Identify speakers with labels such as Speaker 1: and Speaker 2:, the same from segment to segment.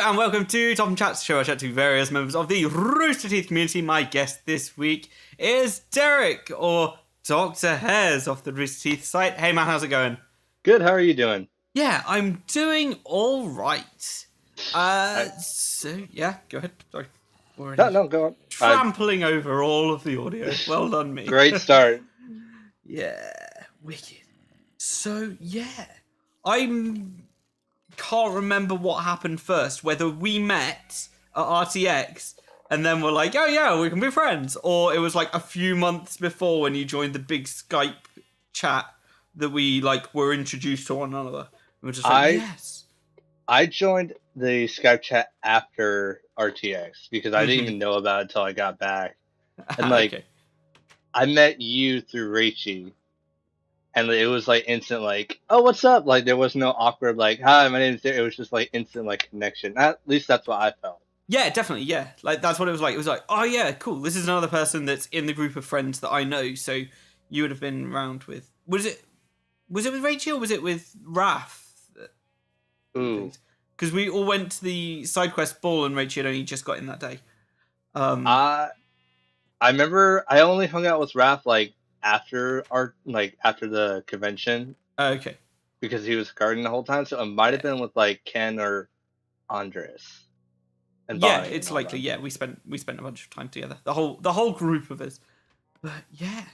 Speaker 1: and welcome to Topham Chats, show I chat to various members of the Rooster Teeth community. My guest this week is Derek, or DrHairz off the Rooster Teeth site. Hey man, how's it going?
Speaker 2: Good, how are you doing?
Speaker 1: Yeah, I'm doing alright. So, yeah, go ahead. Sorry.
Speaker 2: No, go on.
Speaker 1: Trampling over all of the audio. Well done, me.
Speaker 2: Great start.
Speaker 1: Yeah, wicked. So, yeah. Can't remember what happened first, whether we met at RTX and then we're like, oh yeah, we can be friends, or it was like a few months before when you joined the big Skype chat that we like were introduced to one another. We were just like, yes.
Speaker 2: I joined the Skype chat after RTX because I didn't even know about it until I got back. And like, okay. I met you through RWBY. And it was like instant, like, oh, what's up? Like, there was no awkward, like, hi, my name's Derek. It was just like instant, like, connection. At least that's what I felt.
Speaker 1: Yeah, definitely. Yeah. Like, that's what it was like. It was like, oh, yeah, cool. This is another person that's in the group of friends that I know. So you would have been around with. Was it with RWBY or was it with Raph?
Speaker 2: Ooh.
Speaker 1: Because we all went to the side quest ball and RWBY had only just got in that day.
Speaker 2: I remember I only hung out with Raph, like, after the convention.
Speaker 1: Okay.
Speaker 2: Because he was guarding the whole time, so it might have been with like Ken or Andres.
Speaker 1: And yeah, it's likely. Yeah, we spent a bunch of time together. The whole group of us. But yeah,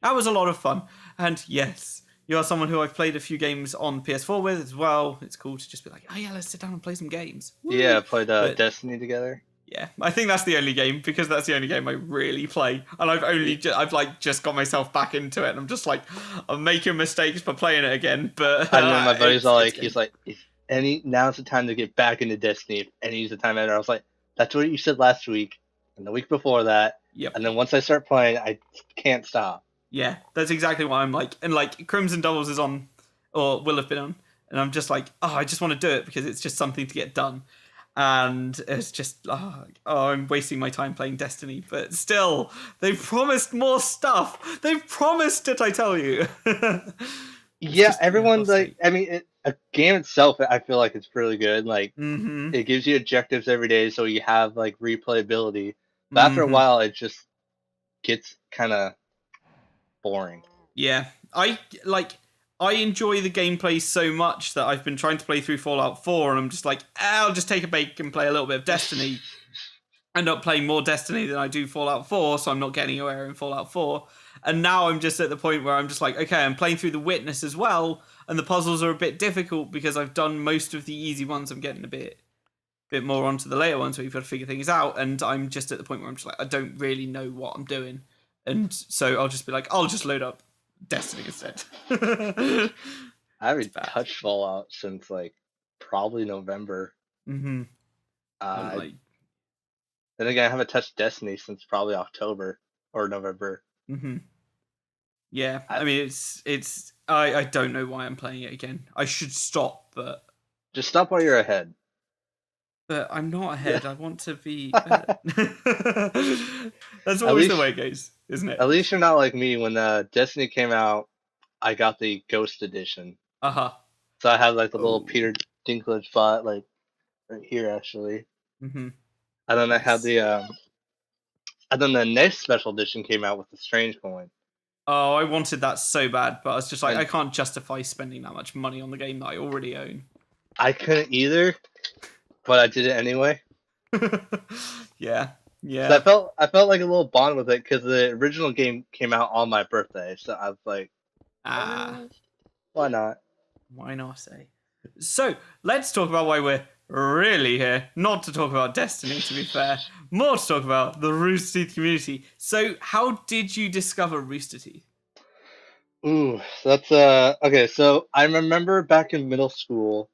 Speaker 1: that was a lot of fun. And yes, you are someone who I've played a few games on PS4 with as well. It's cool to just be like, oh yeah, let's sit down and play some games. Woo!
Speaker 2: Yeah, played Destiny together.
Speaker 1: Yeah, I think that's the only game because that's the only game I really play, and I've like just got myself back into it, and I'm just like I'm making mistakes for playing it again. But
Speaker 2: I know my buddy's all like, he's like, now's the time to get back into Destiny. If any's the time ever. I was like, that's what you said last week and the week before that.
Speaker 1: Yep.
Speaker 2: And then once I start playing, I can't stop.
Speaker 1: Yeah, that's exactly what I'm like, and like Crimson Doubles is on, or will have been on, and I'm just like, oh, I just want to do it because it's just something to get done. And it's just, I'm wasting my time playing Destiny. But still, they've promised more stuff. They've promised it, I tell you.
Speaker 2: Yeah, everyone's like, I mean, a game itself, I feel like it's really good. Like, It gives you objectives every day, so you have, like, replayability. But after a while, it just gets kind of boring.
Speaker 1: Yeah, I enjoy the gameplay so much that I've been trying to play through Fallout 4, and I'm just like, I'll just take a break and play a little bit of Destiny. I end up playing more Destiny than I do Fallout 4, so I'm not getting anywhere in Fallout 4. And now I'm just at the point where I'm just like, okay, I'm playing through The Witness as well, and the puzzles are a bit difficult because I've done most of the easy ones. I'm getting a bit more onto the later ones where you've got to figure things out, and I'm just at the point where I'm just like, I don't really know what I'm doing. And so I'll just be like, I'll just load up Destiny instead.
Speaker 2: I haven't touched Fallout since like probably November.
Speaker 1: Mm-hmm.
Speaker 2: Then again, I haven't touched Destiny since probably October or November.
Speaker 1: Mm-hmm. Yeah, I mean it's I don't know why I'm playing it again. I should stop, but
Speaker 2: just stop while you're ahead.
Speaker 1: But I'm not ahead. I want to be better. That's always the way it goes, isn't it?
Speaker 2: At least you're not like me. When Destiny came out, I got the Ghost Edition.
Speaker 1: So
Speaker 2: I have like the little Peter Dinklage bot, like right here actually.
Speaker 1: Mm-hmm.
Speaker 2: And then I had and then the next special edition came out with the Strange Coin.
Speaker 1: Oh, I wanted that so bad, but I was just like, I can't justify spending that much money on the game that I already own.
Speaker 2: I couldn't either. But I did it anyway.
Speaker 1: Yeah.
Speaker 2: So I felt like a little bond with it because the original game came out on my birthday. So I was like, why not?
Speaker 1: Why not, eh? So let's talk about why we're really here. Not to talk about Destiny, to be fair. More to talk about the Rooster Teeth community. So how did you discover Rooster Teeth?
Speaker 2: Ooh, that's okay. So I remember back in middle school.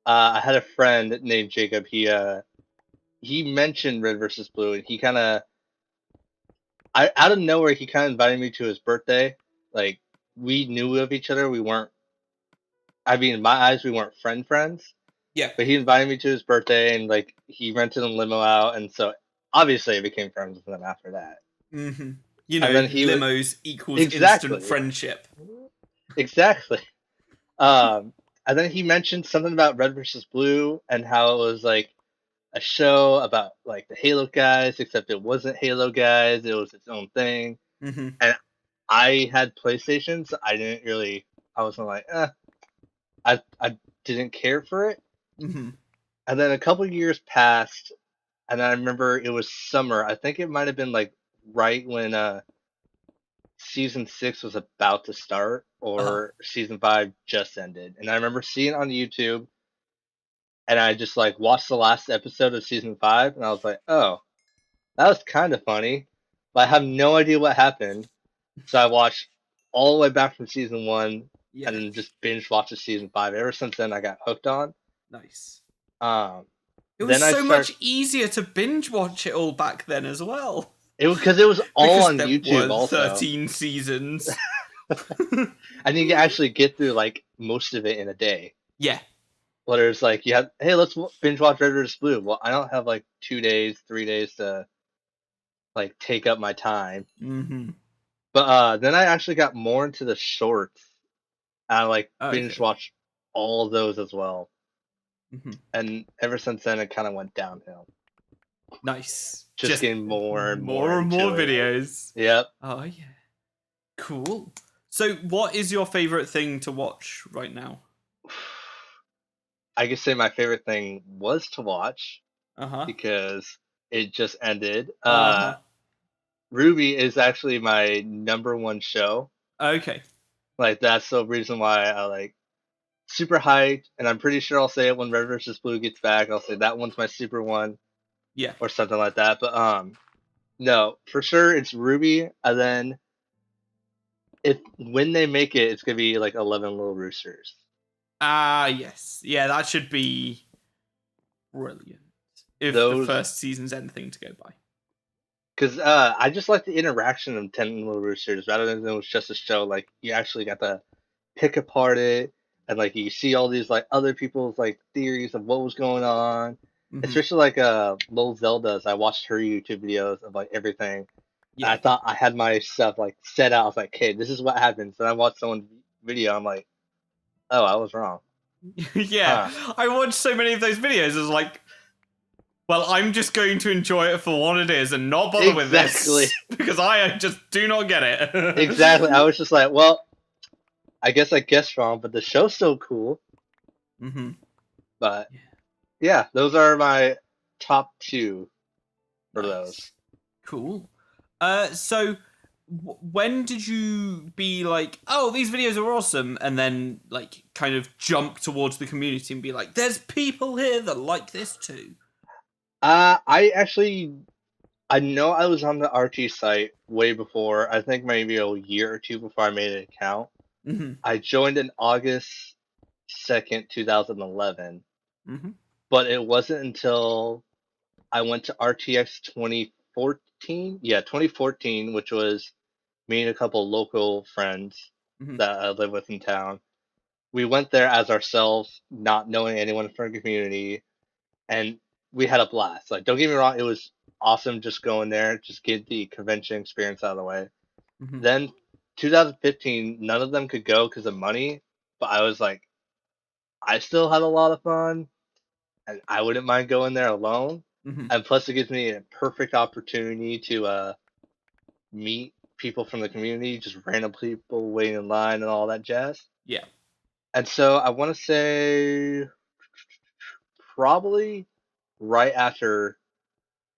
Speaker 2: I had a friend named Jacob. He mentioned Red versus Blue, and he kind of, out of nowhere, he kind of invited me to his birthday. Like, we knew of each other. We weren't, I mean, in my eyes, we weren't friends.
Speaker 1: Yeah.
Speaker 2: But he invited me to his birthday, and like he rented a limo out, and so obviously I became friends with him after that.
Speaker 1: Mm-hmm. You know, limos equals
Speaker 2: exactly.
Speaker 1: Instant friendship.
Speaker 2: Exactly. And then he mentioned something about Red versus Blue and how it was like a show about like the Halo guys, except it wasn't Halo guys. It was its own thing.
Speaker 1: Mhm.
Speaker 2: And I had PlayStation, so I didn't really. I wasn't like, I didn't care for it.
Speaker 1: Mhm.
Speaker 2: And then a couple years passed, and I remember it was summer. I think it might have been like right when season 6 was about to start,
Speaker 1: Uh-huh.
Speaker 2: or season 5 just ended. And I remember seeing it on YouTube, and I just like watched the last episode of season 5, and I was like, oh, that was kind of funny, but I have no idea what happened. So I watched all the way back from season 1, and
Speaker 1: Yeah.
Speaker 2: then just binge watched season 5. Ever since then, I got hooked on.
Speaker 1: Nice.
Speaker 2: Um,
Speaker 1: It was
Speaker 2: then I
Speaker 1: so
Speaker 2: start
Speaker 1: much easier to binge watch it all back then as well.
Speaker 2: it because it was all
Speaker 1: Because
Speaker 2: on
Speaker 1: there
Speaker 2: YouTube
Speaker 1: were
Speaker 2: also,
Speaker 1: 13 seasons.
Speaker 2: and you can actually get through like most of it in a day.
Speaker 1: Yeah.
Speaker 2: Whereas like you have, hey, let's binge watch Red vs. Blue. Well, I don't have like 2 days, 3 days to like take up my time.
Speaker 1: Mhm.
Speaker 2: But then I actually got more into the shorts. I like binge
Speaker 1: Okay.
Speaker 2: watched all of those as well.
Speaker 1: Mhm.
Speaker 2: And ever since then, it kind of went downhill.
Speaker 1: Nice.
Speaker 2: Just getting more and more
Speaker 1: more and more
Speaker 2: into it.
Speaker 1: videos.
Speaker 2: Yep.
Speaker 1: Oh yeah. Cool. So, what is your favorite thing to watch right now?
Speaker 2: I could say my favorite thing was to watch
Speaker 1: Uh huh.
Speaker 2: because it just ended.
Speaker 1: Uh huh.
Speaker 2: RWBY is actually my number one show.
Speaker 1: Okay.
Speaker 2: Like that's the reason why I like super hyped, and I'm pretty sure I'll say it when Red vs. Blue gets back. I'll say that one's my super one
Speaker 1: Yeah.
Speaker 2: or something like that. But no, for sure it's RWBY, and then if when they make it, it's gonna be like 11 Little Roosters.
Speaker 1: Ah, yes. Yeah, that should be brilliant. If the
Speaker 2: Those
Speaker 1: first season's anything to go by.
Speaker 2: because I just like the interaction of 10 Little Roosters rather than it was just a show. Like you actually got to pick apart it, and like you see all these like other people's like theories of what was going on.
Speaker 1: Mm-hmm.
Speaker 2: Especially like Lil Zelda's. I watched her YouTube videos of like everything. And I
Speaker 1: Yeah.
Speaker 2: thought I had my stuff like set out. I was like, "Okay, this is what happens." And I watched someone's video. I'm like, "Oh, I was wrong."
Speaker 1: Yeah.
Speaker 2: Huh?
Speaker 1: I watched so many of those videos. I was like, well, I'm just going to enjoy it for what it is and not bother with
Speaker 2: Exactly.
Speaker 1: this because I just do not get it.
Speaker 2: Exactly. I was just like, "Well, I guess I guessed wrong, but the show's still cool."
Speaker 1: Mm-hmm.
Speaker 2: But
Speaker 1: Yeah.
Speaker 2: yeah, those are my top two for those.
Speaker 1: Nice. Cool. So when did you be like, oh, these videos are awesome, and then like kind of jump towards the community and be like, there's people here that like this too?
Speaker 2: I know I was on the RT site way before. I think maybe a year or two before I made an account.
Speaker 1: Mm-hmm.
Speaker 2: I joined in August 2nd, 2011,
Speaker 1: Mm-hmm.
Speaker 2: but it wasn't until I went to RTX 2014. Yeah, 2014, which was me and a couple local friends
Speaker 1: Mm-hmm.
Speaker 2: that I live with in town. We went there as ourselves, not knowing anyone from the community, and we had a blast. Like, don't get me wrong, it was awesome just going there, just get the convention experience out of the way.
Speaker 1: Mm-hmm.
Speaker 2: Then 2015, none of them could go because of money, but I was like, I still had a lot of fun, and I wouldn't mind going there alone.
Speaker 1: Mm-hmm.
Speaker 2: And plus, it gives me a perfect opportunity to meet people from the community, just random people waiting in line and all that jazz.
Speaker 1: Yeah.
Speaker 2: And so I want to say probably right after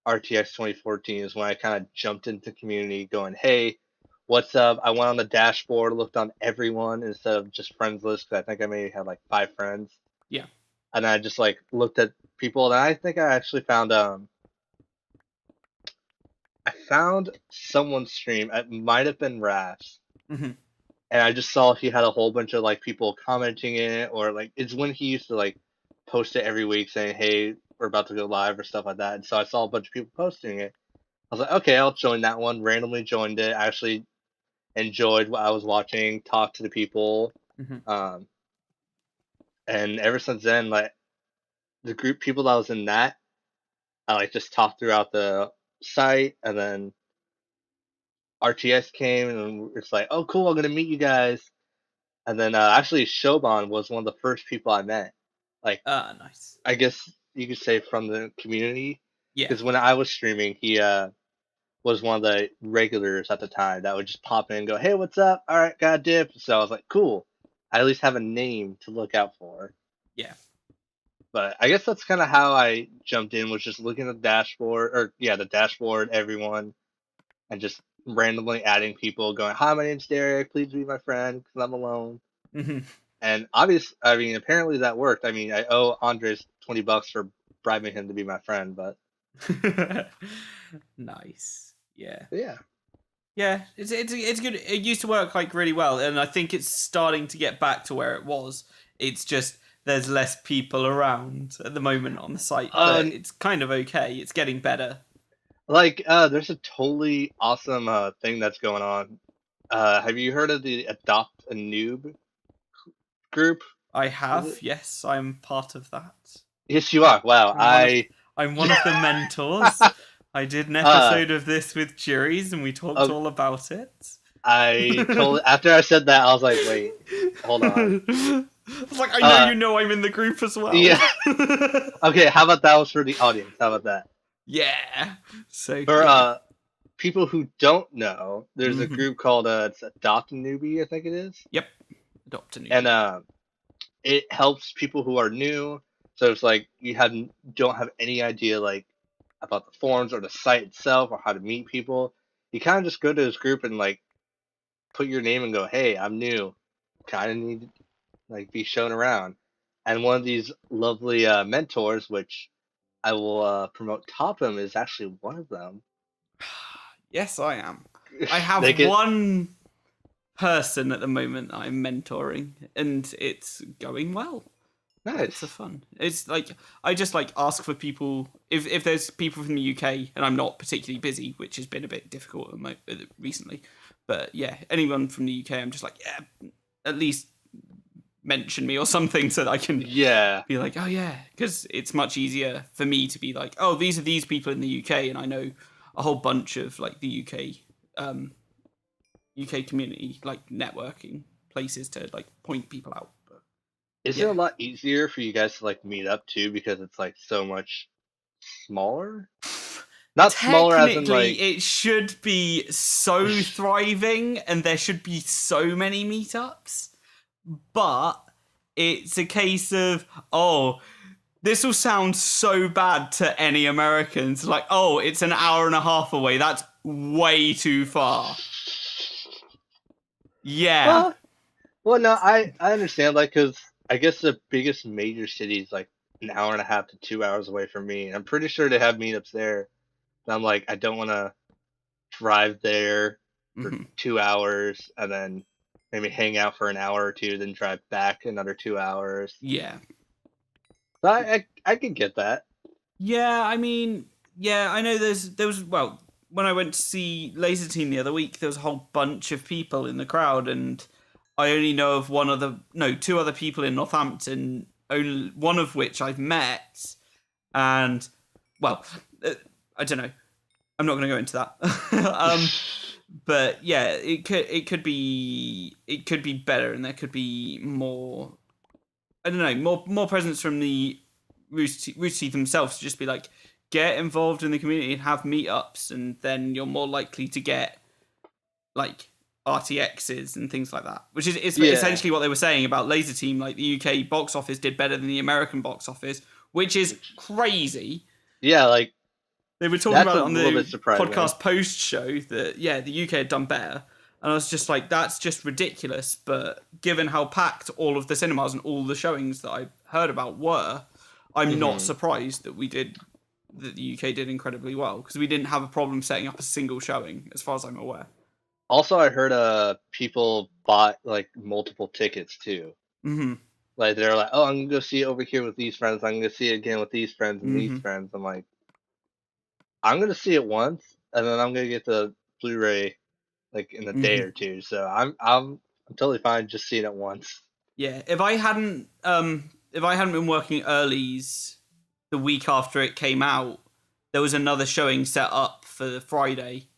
Speaker 2: RTX 2014 is when I kind of jumped into community going, hey, what's up? I went on the dashboard, looked on everyone instead of just friends list because I think I may have like 5 friends.
Speaker 1: Yeah.
Speaker 2: And I just like looked at people and I think I actually found I found someone's stream. It might have been Raf's.
Speaker 1: Mm-hmm.
Speaker 2: And I just saw he had a whole bunch of like people commenting in it, or like it's when he used to like post it every week saying, "Hey, we're about to go live" or stuff like that. And so I saw a bunch of people posting it. I was like, "Okay, I'll join that one." Randomly joined it. I actually enjoyed what I was watching, talked to the people,
Speaker 1: Mm-hmm.
Speaker 2: um, and ever since then, like the group people that was in that, I like just talked throughout the site, and then RTS came, and it's like, "Oh, cool, I'm gonna meet you guys." And then actually Shoban was one of the first people I met. Like
Speaker 1: Ah, nice.
Speaker 2: I guess you could say, from the community.
Speaker 1: Yeah.
Speaker 2: Because when I was streaming, he was one of the regulars at the time that would just pop in and go, "Hey, what's up? All right, got a dip." So I was like, "Cool. I at least have a name to look out for."
Speaker 1: Yeah.
Speaker 2: But I guess that's kind of how I jumped in, was just looking at the dashboard, or yeah, the dashboard, everyone, and just randomly adding people, going, "Hi, my name's Derek. Please be my friend because I'm alone."
Speaker 1: Hmm.
Speaker 2: And apparently that worked. I mean, I owe Andres $20 for bribing him to be my friend, but
Speaker 1: Nice. Yeah.
Speaker 2: yeah.
Speaker 1: Yeah, it's good. It used to work like really well, and I think it's starting to get back to where it was. It's just there's less people around at the moment on the site, but it's kind of okay. It's getting better.
Speaker 2: There's a totally awesome thing that's going on. Have you heard of the Adopt a Noob group?
Speaker 1: I
Speaker 2: Is
Speaker 1: have,
Speaker 2: it?
Speaker 1: yes, I'm part of that.
Speaker 2: Yes, you are. Wow.
Speaker 1: I'm one of the mentors. I did an episode of this with juries, and we talked all about it.
Speaker 2: I totally, after I said that, I was like, wait, hold on.
Speaker 1: I was like, I know I'm in the group as well.
Speaker 2: Yeah. Okay, how about that was for the audience? How about that?
Speaker 1: Yeah. So
Speaker 2: For people who don't know, there's a group called it's Adopt a Newbie, I think it is.
Speaker 1: Yep. Adopt a Newbie.
Speaker 2: And it helps people who are new. So it's like don't have any idea like about the forums or the site itself or how to meet people. You kind of just go to this group and like put your name and go, "Hey, I'm new. Kind of need to like be shown around." And one of these lovely mentors, which I will promote, Topham, is actually one of them.
Speaker 1: Yes, I am. I have one person at the moment I'm mentoring, and it's going well.
Speaker 2: Nice.
Speaker 1: It's fun. It's like I just like ask for people if there's people from the UK and I'm not particularly busy, which has been a bit difficult recently. But yeah, anyone from the UK, I'm just like, yeah, at least mention me or something so that I can be like, oh yeah, because it's much easier for me to be like, oh, these are these people in the UK, and I know a whole bunch of like the UK community like networking places to like point people out.
Speaker 2: Is it a lot easier for you guys to like meet up too because it's like so much smaller? Not smaller as in like
Speaker 1: it should be so thriving and there should be so many meetups, but it's a case of, oh, this will sound so bad to any Americans. Like, oh, it's an hour and a half away. That's way too far. Yeah.
Speaker 2: Well, no, I understand, like, because I guess the biggest major city is like an hour and a half to 2 hours away from me. And I'm pretty sure they have meetups there. And I'm like, I don't want to drive there for 2 hours and then maybe hang out for an hour or two, then drive back another 2 hours.
Speaker 1: Yeah.
Speaker 2: But I could get that.
Speaker 1: Yeah, I mean, yeah, I know there was, well, when I went to see Laser Team the other week, there was a whole bunch of people in the crowd, and I only know of two other people in Northampton, only one of which I've met, and, well, I don't know. I'm not going to go into that. But yeah, it could be better, and there could be more. I don't know, more presence from the Rooster Teeth themselves to just be like, get involved in the community and have meetups, and then you're more likely to get like RTXs and things like that. Which is essentially what they were saying about Laser Team. Like the UK box office did better than the American box office, which is crazy.
Speaker 2: Yeah, like
Speaker 1: they were talking about it on the podcast post show that the UK had done better. And I was just like, that's just ridiculous. But given how packed all of the cinemas and all the showings that I heard about were, I'm not surprised that the UK did incredibly well, because we didn't have a problem setting up a single showing, as far as I'm aware.
Speaker 2: Also, I heard people bought like multiple tickets too.
Speaker 1: Mm-hmm.
Speaker 2: Like they're like, oh, I'm gonna go see it over here with these friends. I'm gonna see it again with these friends and these friends. I'm like, I'm gonna see it once, and then I'm gonna get the Blu-ray like in a day or two. So I'm totally fine just seeing it once.
Speaker 1: Yeah, if I hadn't been working earlies the week after it came out, there was another showing set up for Friday.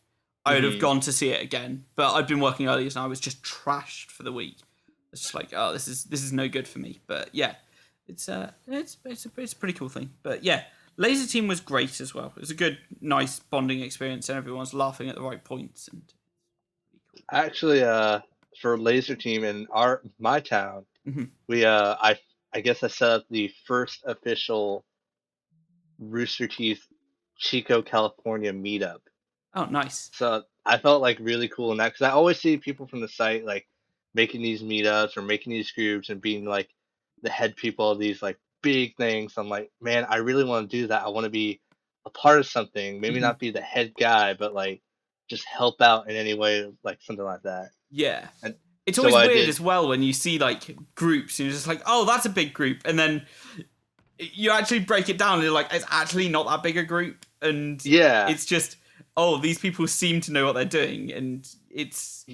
Speaker 1: I would have gone to see it again, but I'd been working earlies and I was just trashed for the week. It's just like, oh, this is no good for me. But yeah, it's a pretty cool thing. But yeah, Laser Team was great as well. It was a good, nice bonding experience, and everyone's laughing at the right points. And
Speaker 2: Actually, for Laser Team in my town,
Speaker 1: Mhm.
Speaker 2: I guess I set up the first official Rooster Teeth Chico, California meetup.
Speaker 1: Oh, nice.
Speaker 2: So I felt like really cool in that because I always see people from the site like making these meetups or making these groups and being like the head people of these like big things. I'm like, man, I really want to do that. I want to be a part of something. Maybe
Speaker 1: Mhm.
Speaker 2: not be the head guy, but like just help out in any way, like something like that.
Speaker 1: Yeah.
Speaker 2: And
Speaker 1: It's
Speaker 2: so
Speaker 1: always
Speaker 2: I
Speaker 1: weird
Speaker 2: did.
Speaker 1: as well when you see like groups and you're just like, oh, that's a big group. And then you actually break it down and you're like, it's actually not that big a group. And
Speaker 2: Yeah,
Speaker 1: it's just, oh, these people seem to know what they're doing. And it's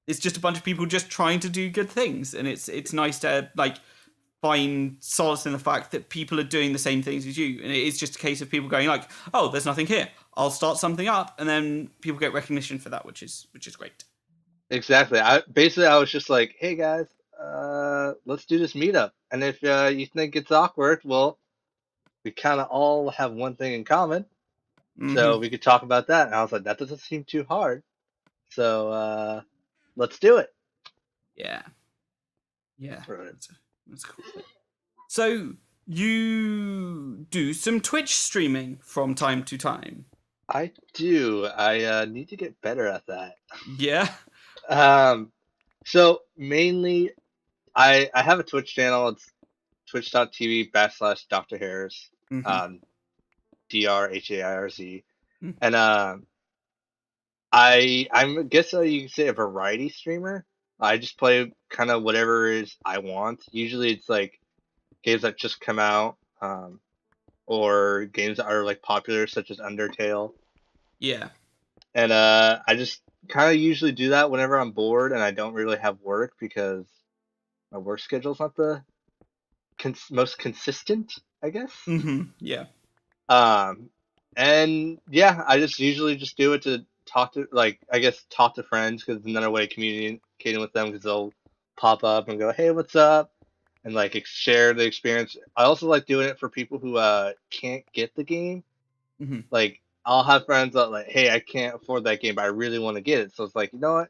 Speaker 1: just a bunch of people just trying to do good things. And it's nice to like find solace in the fact that people are doing the same things as you. And it is just a case of people going like, oh, there's nothing here. I'll start something up. And then people get recognition for that, which is great.
Speaker 2: exactly. I was just like, hey guys, let's do this meetup. And if you think it's awkward, well, we kind of all have one thing in common.
Speaker 1: Mm-hmm.
Speaker 2: So we could talk about that. And I was like, that doesn't seem too hard. So let's do it.
Speaker 1: Yeah. Yeah.
Speaker 2: Right.
Speaker 1: That's cool. So you do some Twitch streaming from time to time.
Speaker 2: I do. I need to get better at that.
Speaker 1: Yeah.
Speaker 2: So mainly, I have a Twitch channel. It's twitch.tv/DrHairz,
Speaker 1: Mm-hmm.
Speaker 2: um, DrHairz,
Speaker 1: Mm.
Speaker 2: and I guess you could say a variety streamer. I just play kind of whatever is I want. Usually it's like games that just come out, or games that are like popular, such as Undertale.
Speaker 1: Yeah.
Speaker 2: And I just kind of usually do that whenever I'm bored and I don't really have work because my work schedule's not the most consistent, I guess.
Speaker 1: Mm-hmm. Yeah.
Speaker 2: Um, and yeah, I just usually just do it to talk to, like, I guess talk to friends because it's another way of communicating with them because they'll pop up and go, hey, what's up? And like share the experience. I also like doing it for people who can't get the game.
Speaker 1: Mm-hmm.
Speaker 2: Like I'll have friends that like, hey, I can't afford that game, but I really want to get it. So it's like, you know what?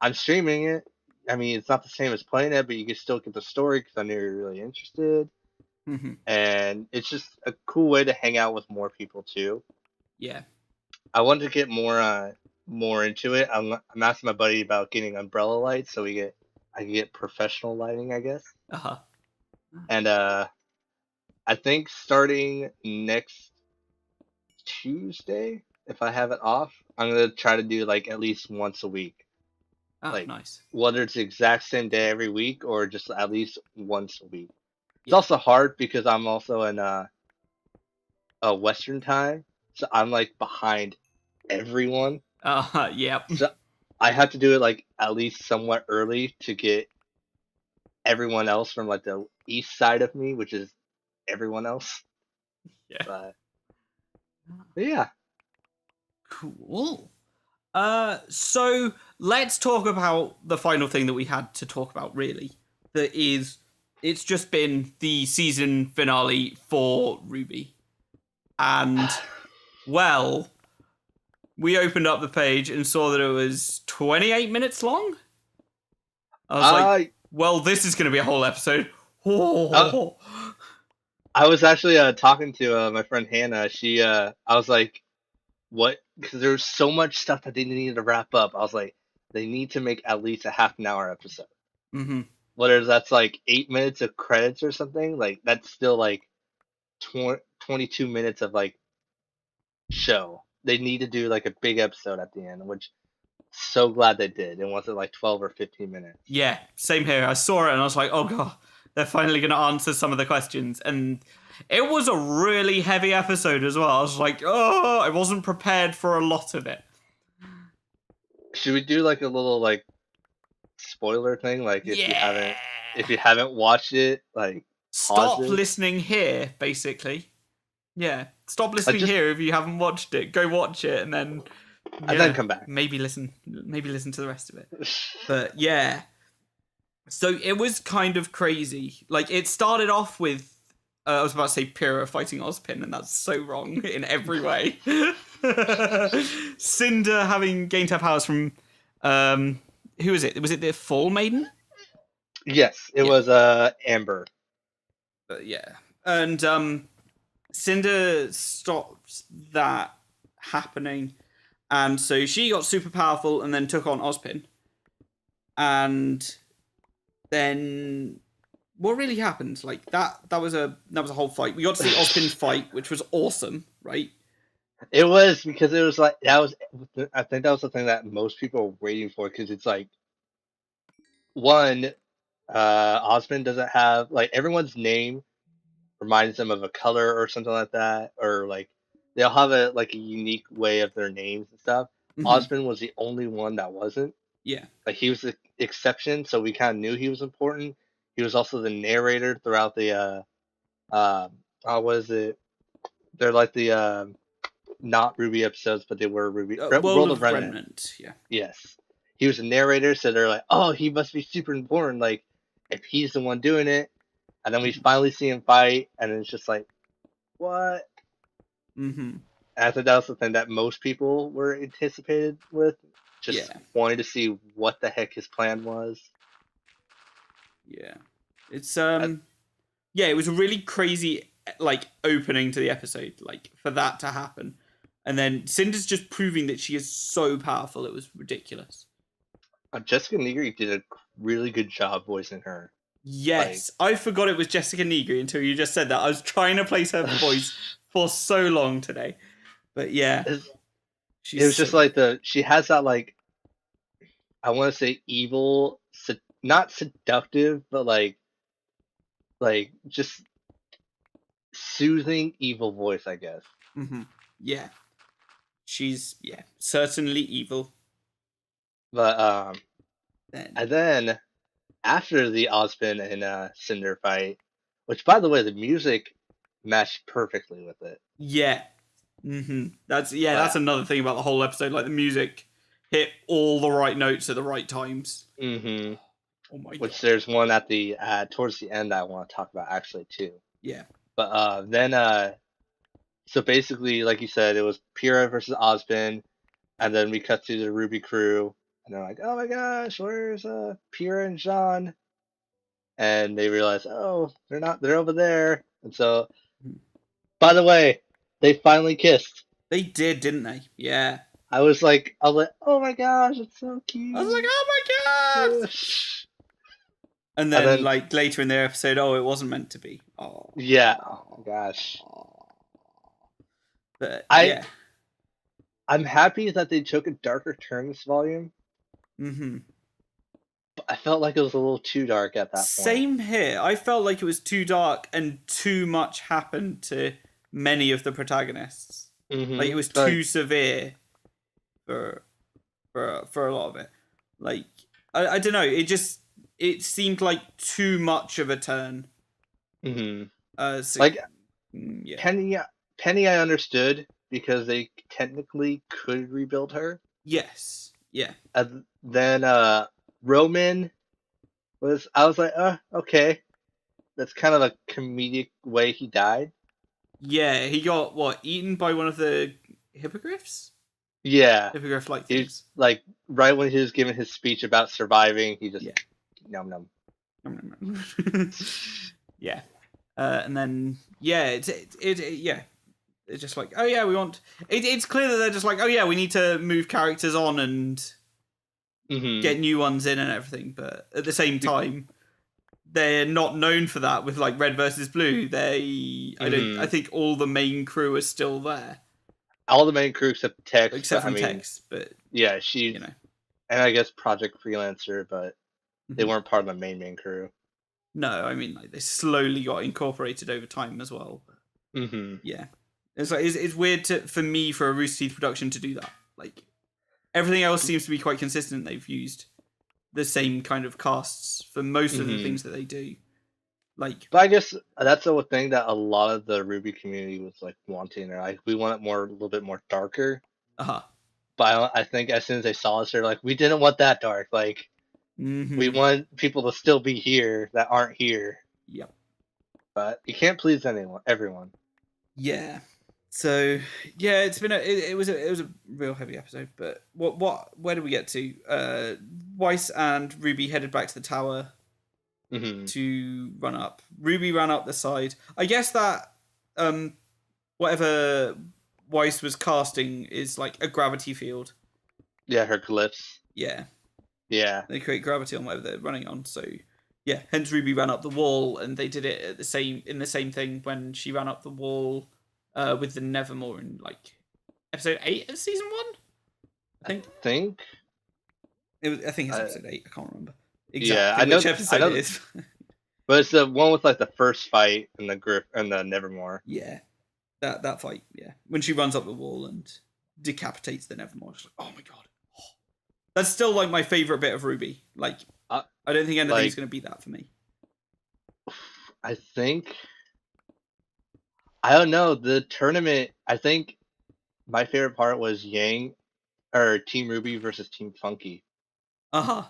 Speaker 2: I'm streaming it. I mean, it's not the same as playing it, but you can still get the story because I know you're really interested.
Speaker 1: Mm-hmm.
Speaker 2: And it's just a cool way to hang out with more people too.
Speaker 1: Yeah.
Speaker 2: I want to get more into it. I'm asking my buddy about getting umbrella lights so I can get professional lighting, I guess.
Speaker 1: Uh-huh.
Speaker 2: And I think starting next Tuesday, if I have it off, I'm gonna try to do like at least once a week.
Speaker 1: Oh,
Speaker 2: Like
Speaker 1: nice.
Speaker 2: whether it's the exact same day every week or just at least once a week. It's
Speaker 1: Yeah.
Speaker 2: also hard because I'm also in a Western time, so I'm like behind everyone.
Speaker 1: Yep.
Speaker 2: So I have to do it like at least somewhat early to get everyone else from like the east side of me, which is everyone else.
Speaker 1: Yeah.
Speaker 2: But yeah.
Speaker 1: Cool. So let's talk about the final thing that we had to talk about, really. That is, it's just been the season finale for RWBY. And, well, we opened up the page and saw that it was 28 minutes long. I was like, well, this is going to be a whole episode.
Speaker 2: I was actually talking to my friend Hannah. I was like, what? Because there's so much stuff that they needed to wrap up. I was like, they need to make at least a half an hour episode.
Speaker 1: Mm-hmm.
Speaker 2: Whether that's like 8 minutes of credits or something, like that's still like 22 minutes of like show. They need to do like a big episode at the end, which so glad they did. It wasn't like 12 or 15 minutes.
Speaker 1: Yeah, same here. I saw it and I was like, oh god, they're finally going to answer some of the questions. And it was a really heavy episode as well. I was like, oh, I wasn't prepared for a lot of it.
Speaker 2: Should we do like a little like spoiler thing? Like if you haven't watched it, like
Speaker 1: stop
Speaker 2: pause it.
Speaker 1: listening here, basically. Yeah, stop listening here if you haven't watched it. Go watch it and then
Speaker 2: and then come back.
Speaker 1: Maybe listen to the rest of it. But yeah. So it was kind of crazy. Like, it started off with I was about to say Pyrrha fighting Ozpin, and that's so wrong in every way. Cinder having gained her powers from who is it? Was it the Fall Maiden?
Speaker 2: Yes, it
Speaker 1: Yeah.
Speaker 2: was Amber.
Speaker 1: Yeah. And Cinder stops that happening, and so she got super powerful and then took on Ozpin. And then what really happened? Like that was a whole fight. We got to see Ozpin fight, which was awesome, right?
Speaker 2: It was because it was like that was. I think that was the thing that most people were waiting for because it's like one, Osmond doesn't have like everyone's name reminds them of a color or something like that, or like they'll have a like a unique way of their names and stuff. Osmond was the only one that wasn't.
Speaker 1: Yeah.
Speaker 2: Like he was the exception, so we kind of knew he was important. He was also the narrator throughout the how was it? They're like the not RWBY episodes, but they were RWBY
Speaker 1: World
Speaker 2: of
Speaker 1: of
Speaker 2: Remnant.
Speaker 1: Remnant. Yeah.
Speaker 2: Yes, he was a narrator, so they're like, oh, he must be super important. Like if he's the one doing it, and then we finally see him fight, and it's just like, what?
Speaker 1: Mm-hmm.
Speaker 2: And I think that was the thing that most people were anticipated with, just wanting to see what the heck his plan was.
Speaker 1: Yeah, it's yeah, it was a really crazy like opening to the episode, like for that to happen, and then Cinder's just proving that she is so powerful. It was ridiculous.
Speaker 2: Jessica Negri did a really good job voicing her.
Speaker 1: Yes, I forgot it was Jessica Negri until you just said that. I was trying to place her voice for so long today, but yeah,
Speaker 2: it was just like she has that like, I want to say evil, not seductive, but like just soothing evil voice, I guess.
Speaker 1: Mm-hmm. Yeah, she's certainly evil.
Speaker 2: But and then after the Ozpin and Cinder fight, which by the way, the music matched perfectly with it.
Speaker 1: Yeah. Mm-hmm. That's another thing about the whole episode. Like the music hit all the right notes at the right times.
Speaker 2: Mm-hmm.
Speaker 1: Oh my god.
Speaker 2: Which there's one at the towards the end I want to talk about actually too.
Speaker 1: Yeah.
Speaker 2: But then so basically, like you said, it was Pyrrha versus Ozpin, and then we cut to the RWBY crew, and they're like, "Oh my gosh, where's Pyrrha and Jean?" And they realize, "Oh, they're over there." And so, by the way, they finally kissed.
Speaker 1: They did, didn't they? Yeah.
Speaker 2: I was like, "Oh my gosh, it's so cute."
Speaker 1: I was like, "Oh my god!" And then, like later in the episode, oh, it wasn't meant to be. Oh.
Speaker 2: Yeah. Oh my gosh.
Speaker 1: But
Speaker 2: I'm happy that they took a darker turn this volume.
Speaker 1: Mm-hmm.
Speaker 2: But I felt like it was a little too dark at that point.
Speaker 1: Same here. I felt like it was too dark and too much happened to many of the protagonists.
Speaker 2: Mm-hmm.
Speaker 1: Like it was too severe for a lot of it. Like I don't know. It seemed like too much of a turn.
Speaker 2: Mm-hmm. Penny, I understood because they technically could rebuild her.
Speaker 1: Yes. Yeah.
Speaker 2: And then Roman I was like, okay. That's kind of a comedic way he died.
Speaker 1: Yeah, he got eaten by one of the hippogriffs?
Speaker 2: Yeah.
Speaker 1: Hippogriff-like things.
Speaker 2: Like right when he was giving his speech about surviving, he just num num.
Speaker 1: Yeah. And then it's just like, oh yeah, we want it's clear that they're just like, oh yeah, we need to move characters on and get new ones in and everything, but at the same time they're not known for that with like Red versus Blue. I think all the main crew are still there.
Speaker 2: All the main crew except Tex.
Speaker 1: Tex, but
Speaker 2: yeah, she and I guess Project Freelancer, but they weren't part of the main crew.
Speaker 1: No, I mean like they slowly got incorporated over time as well. Yeah, it's like it's weird for me for a Rooster Teeth production to do that. Like everything else seems to be quite consistent. They've used the same kind of casts for most of the things that they do. Like,
Speaker 2: but I guess that's the thing that a lot of the RWBY community was like wanting. Or like, we want it a little bit more darker.
Speaker 1: But
Speaker 2: I think as soon as they saw us, they're like, we didn't want that dark. Like, We
Speaker 1: Mm-hmm.
Speaker 2: want people to still be here that aren't here,
Speaker 1: Yep.
Speaker 2: but you can't please everyone.
Speaker 1: Yeah. So yeah, it's been it was a real heavy episode. But where did we get to? Weiss and Ruby headed back to the tower
Speaker 2: Hmm.
Speaker 1: to run up. Ruby ran up the side. I guess that whatever Weiss was casting is like a gravity field.
Speaker 2: Yeah, her glyphs.
Speaker 1: Yeah,
Speaker 2: Yeah.
Speaker 1: they create gravity on whatever they're running on. So yeah, hence Ruby ran up the wall, and they did it at the same thing when she ran up the wall with the Nevermore in like episode 8 of season 1. I think
Speaker 2: Think.
Speaker 1: I think it's
Speaker 2: I,
Speaker 1: episode 8. I can't remember
Speaker 2: yeah,
Speaker 1: exactly which episode
Speaker 2: I
Speaker 1: it
Speaker 2: know,
Speaker 1: is.
Speaker 2: but it's the one with like the first fight and the grip and the Nevermore.
Speaker 1: Yeah, that fight. Yeah, when she runs up the wall and decapitates the Nevermore. It's like, oh my god, that's still like my favorite bit of Ruby. Like, I don't think anything's gonna beat that for me.
Speaker 2: I think. I don't know the tournament. I think my favorite part was Yang or Team Ruby versus Team Funky.
Speaker 1: Uh-huh.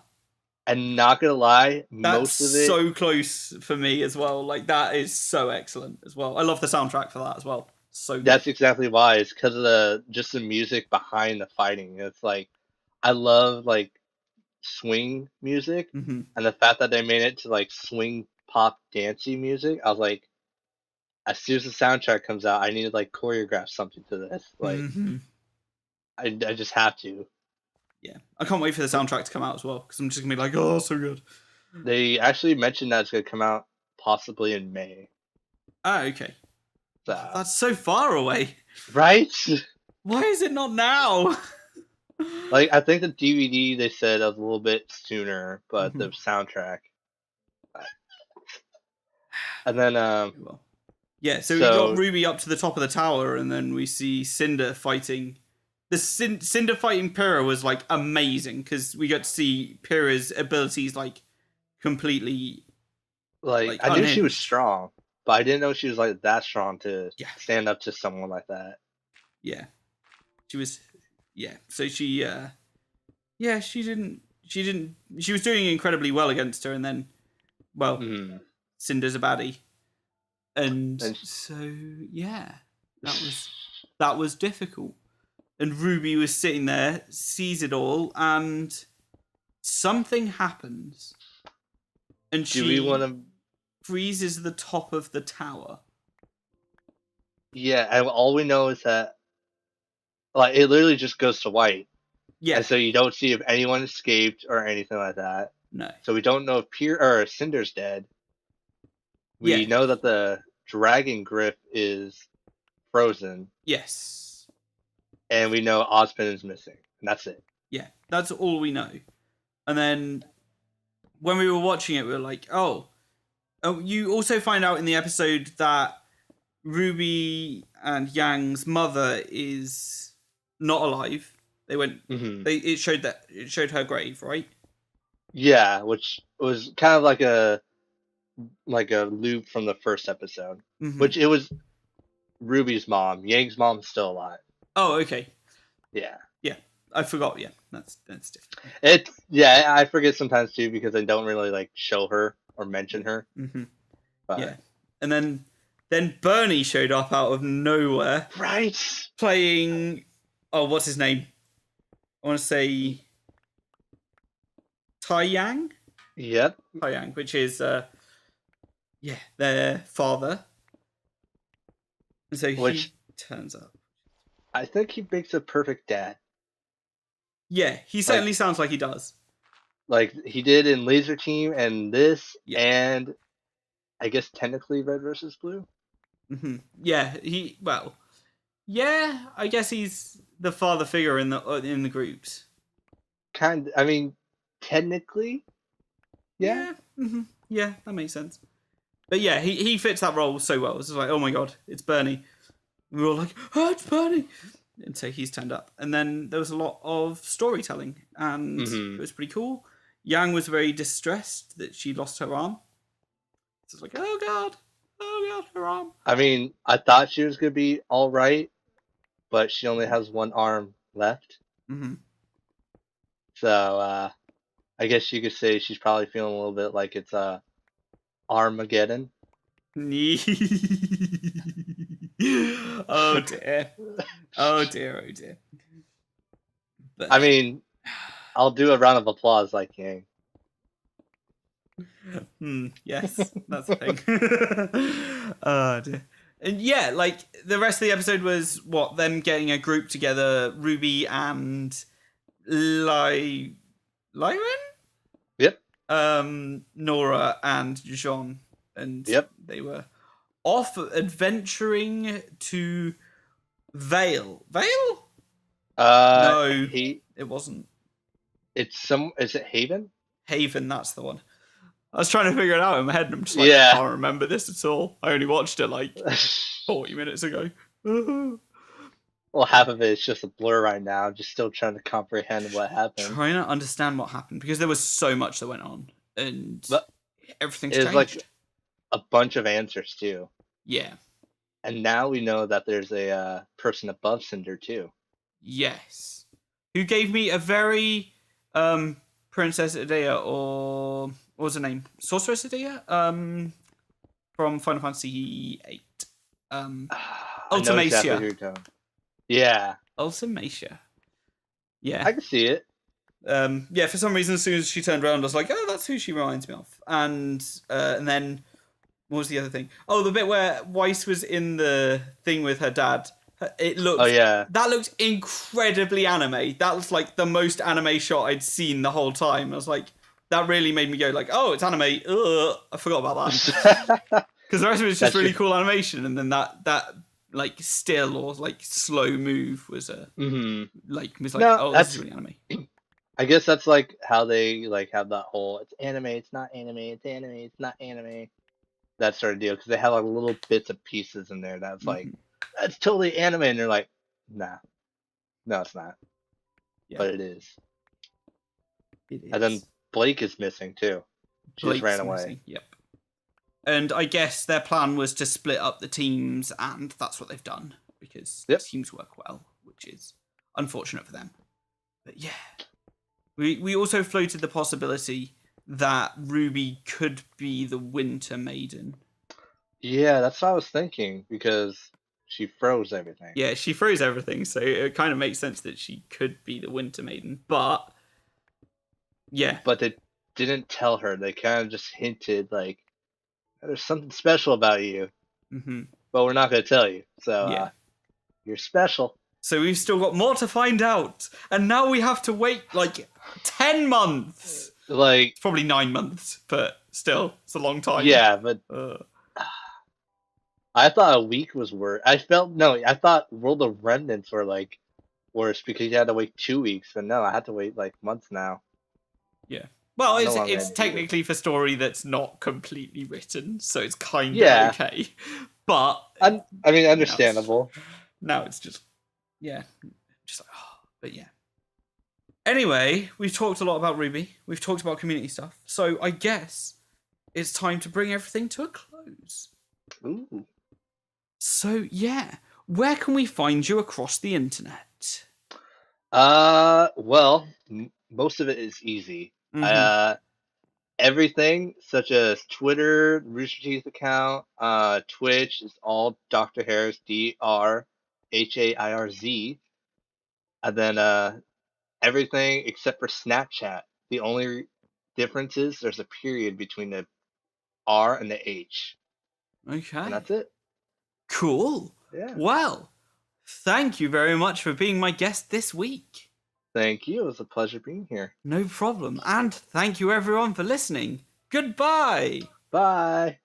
Speaker 2: And not gonna lie,
Speaker 1: That's
Speaker 2: most of it.
Speaker 1: so close for me as well. Like, that is so excellent as well. I love the soundtrack for that as well. So good.
Speaker 2: That's exactly why. It's because of the music behind the fighting. It's like I love like swing music,
Speaker 1: Mm-hmm.
Speaker 2: and the fact that they made it to like swing pop dancey music. I was like, as soon as the soundtrack comes out, I need to like choreograph something to this. Like,
Speaker 1: Mm-hmm.
Speaker 2: I just have to.
Speaker 1: Yeah, I can't wait for the soundtrack to come out as well, because I'm just gonna be like, oh, so good.
Speaker 2: They actually mentioned that it's gonna come out possibly in May.
Speaker 1: Ah, okay.
Speaker 2: So.
Speaker 1: That's so far away.
Speaker 2: Right?
Speaker 1: Why is it not now?
Speaker 2: Like I think the DVD they said was a little bit sooner, but the soundtrack. And then
Speaker 1: well, yeah. So we got Ruby up to the top of the tower, and then we see Cinder fighting. The Cinder fighting Pyrrha was like amazing, because we got to see Pyrrha's abilities like completely.
Speaker 2: Like I knew she was strong, but I didn't know she was like that strong to stand up to someone like that.
Speaker 1: Yeah, she was. Yeah, so she. Yeah, she didn't. She was doing incredibly well against her, and then, well, Cinder's a baddie, and so yeah, that was difficult. And Ruby was sitting there, sees it all, and something happens, and she freezes the top of the tower.
Speaker 2: Yeah, and all we know is that, like, it literally just goes to white.
Speaker 1: Yeah.
Speaker 2: And so you don't see if anyone escaped or anything like that.
Speaker 1: No.
Speaker 2: So we don't know if Cinder's dead. We know that the dragon grip is frozen.
Speaker 1: Yes.
Speaker 2: And we know Ozpin is missing. And that's it.
Speaker 1: Yeah, that's all we know. And then when we were watching it, we were like, oh, you also find out in the episode that Ruby and Yang's mother is not alive. They went. It showed her grave, right? Yeah,
Speaker 2: which was kind of like a loop from the first episode, which it was Ruby's mom. Yang's mom's still alive.
Speaker 1: Oh, okay.
Speaker 2: Yeah.
Speaker 1: Yeah, I forgot. Yeah, that's different.
Speaker 2: I forget sometimes too, because they don't really like show her or mention her.
Speaker 1: But, yeah, and then Bernie showed up out of nowhere.
Speaker 2: Right.
Speaker 1: Playing. Oh, what's his name? I want to say Tai Yang.
Speaker 2: Yep.
Speaker 1: Tai Yang, which is their father. And so he turns up.
Speaker 2: I think he makes a perfect dad.
Speaker 1: Yeah, he certainly sounds like he does. Like
Speaker 2: he did in Laser Team and this, and I guess technically Red versus Blue.
Speaker 1: Yeah, I guess he's the father figure in the groups.
Speaker 2: I mean, technically, yeah.
Speaker 1: Yeah, that makes sense. But yeah, he fits that role so well. It's like, oh my god, it's Bernie. We were all like, oh, it's Bernie. And so he's turned up. And then there was a lot of storytelling, and it was pretty cool. Yang was very distressed that she lost her arm. So it's like, oh god, her arm.
Speaker 2: I mean, I thought she was going to be all right, but she only has one arm left. So, I I guess you could say she's probably feeling a little bit like it's Armageddon.
Speaker 1: Oh dear. Oh dear, oh dear. But,
Speaker 2: I mean, I'll do a round of applause like Yang.
Speaker 1: yes, that's the thing. Oh dear. And yeah, like the rest of the episode was what, them getting a group together, RWBY and Lyran?
Speaker 2: Yep.
Speaker 1: Nora and Jean. And
Speaker 2: Yep.
Speaker 1: they were off adventuring to Vale. Vale? No, it wasn't.
Speaker 2: Is it Haven?
Speaker 1: Haven, that's the one. I was trying to figure it out in my head, and I'm just like,
Speaker 2: Yeah.
Speaker 1: I can't remember this at all. I only watched it like 40 minutes ago.
Speaker 2: Well, half of it is just a blur right now. I'm just still trying to comprehend what happened.
Speaker 1: Trying to understand what happened because there was so much that went on, and
Speaker 2: But
Speaker 1: everything's
Speaker 2: it's
Speaker 1: changed.
Speaker 2: like a bunch of answers too.
Speaker 1: Yeah.
Speaker 2: And now we know that there's a person above Cinder too.
Speaker 1: Yes. Who gave me a very Princess Edea, or what was her name? Sorceress Edea? From Final Fantasy VIII.
Speaker 2: I know
Speaker 1: Ultimacia.
Speaker 2: exactly who you're talking. Yeah.
Speaker 1: Ultimacia. Yeah.
Speaker 2: I can see it.
Speaker 1: Yeah, for some reason, as soon as she turned around, I was like, oh, that's who she reminds me of. And then, what was the other thing? Oh, the bit where Weiss was in the thing with her dad. It looked.
Speaker 2: Oh yeah.
Speaker 1: That looked incredibly anime. That was like the most anime shot I'd seen the whole time. I was like, that really made me go like, oh, it's anime. Ugh, I forgot about that. Because the rest of it was just really cool animation, and then that like still or like slow move was like was like,
Speaker 2: No,
Speaker 1: oh, this is really anime.
Speaker 2: I guess that's like how they like have that whole it's anime, it's not anime, it's anime, it's not anime. That sort of deal, because they have like little bits of pieces in there that's like that's totally anime, and they're like, nah, no, it's not.
Speaker 1: Yeah.
Speaker 2: But it is.
Speaker 1: It is.
Speaker 2: And then Blake is missing too. She just ran away.
Speaker 1: Missing. Yep. And I guess their plan was to split up the teams, and that's what they've done because teams work well, which is unfortunate for them. But yeah, we also floated the possibility that RWBY could be the Winter Maiden.
Speaker 2: Yeah, that's what I was thinking, because she froze everything.
Speaker 1: Yeah, she froze everything, so it kind of makes sense that she could be the Winter Maiden. But yeah,
Speaker 2: but they didn't tell her. They kind of just hinted like, there's something special about you, but we're not going to tell you. So you're special.
Speaker 1: So we've still got more to find out, and now we have to wait like 10 months.
Speaker 2: Like,
Speaker 1: it's probably 9 months, but still, it's a long time.
Speaker 2: Yeah, but I thought a week was worse. I thought World of Remnants were like worse because you had to wait 2 weeks, but no, I had to wait like months now.
Speaker 1: Yeah. Well, it's technically for story that's not completely written, so it's kind of okay. But
Speaker 2: I mean, understandable.
Speaker 1: Now it's just like, but yeah. Anyway, we've talked a lot about RWBY. We've talked about community stuff. So I guess it's time to bring everything to a close.
Speaker 2: Ooh.
Speaker 1: So yeah, where can we find you across the internet?
Speaker 2: Well, most of it is easy. Everything such as Twitter, Rooster Teeth account, Twitch is all DrHairz, DrHairz, and then everything except for Snapchat. The only difference is there's a period between the R and the H.
Speaker 1: Okay,
Speaker 2: and that's it.
Speaker 1: Cool.
Speaker 2: Yeah.
Speaker 1: Well, thank you very much for being my guest this week.
Speaker 2: Thank you. It was a pleasure being here.
Speaker 1: No problem. And thank you everyone for listening. Goodbye.
Speaker 2: Bye.